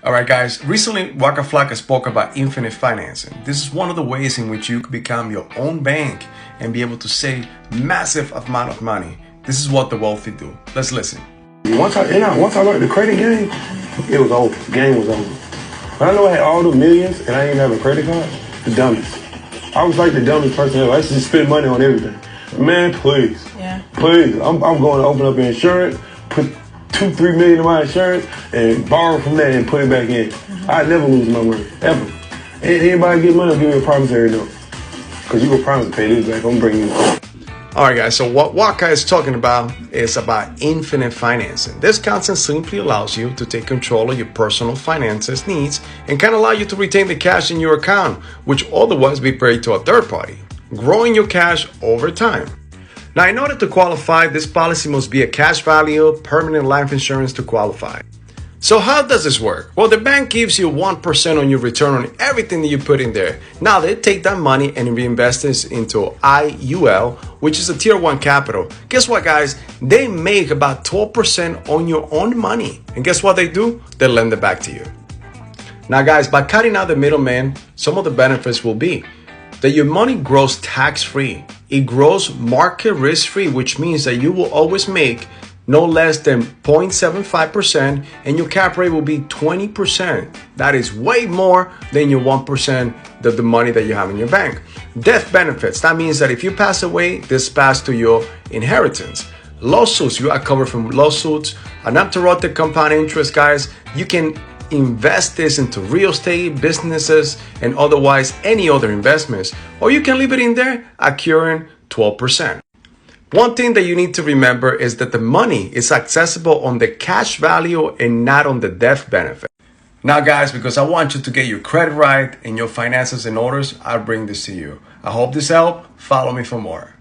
All right, guys, recently Wacka Flocka spoke about infinite financing. This is one of the ways in which you could become your own bank and be able to save massive amount of money. This is what the wealthy do. Let's listen. Once I learned the credit game, it was over. The game was over. When I know I had all the millions and I didn't have a credit card, the dumbest. I was like the dumbest person ever. I used to just spend money on everything. Man, please. Yeah. Please. I'm going to open up insurance, put $2-3 million in my insurance, and borrow from that and put it back in. I'd never lose my money, ever. Anybody get money, I'll give me a promissory note. Because you will promise to pay this back, I'm bringing you. All right, guys, so what Wacka is talking about is about infinite financing. This concept simply allows you to take control of your personal finances needs and can allow you to retain the cash in your account, which otherwise be paid to a third party, growing your cash over time. Now, in order to qualify, this policy must be a cash value, permanent life insurance to qualify. So how does this work? Well, the bank gives you 1% on your return on everything that you put in there. Now they take that money and reinvest this into IUL, which is a tier 1 capital. Guess what, guys? They make about 12% on your own money. And guess what they do? They lend it back to you. Now, guys, by cutting out the middleman, some of the benefits will be that your money grows tax-free. It grows market risk-free, which means that you will always make no less than 0.75%, and your cap rate will be 20%. That is way more than your 1% of the money that you have in your bank. Death benefits, that means that if you pass away, this passes to your inheritance. Lawsuits, you are covered from lawsuits. Uninterrupted compound interest, guys, you can invest this into real estate, businesses, and otherwise any other investments, or you can leave it in there, accruing 12%. One thing that you need to remember is that the money is accessible on the cash value and not on the death benefit. Now, guys, because I want you to get your credit right and your finances in order, I'll bring this to you. I hope this helped. Follow me for more.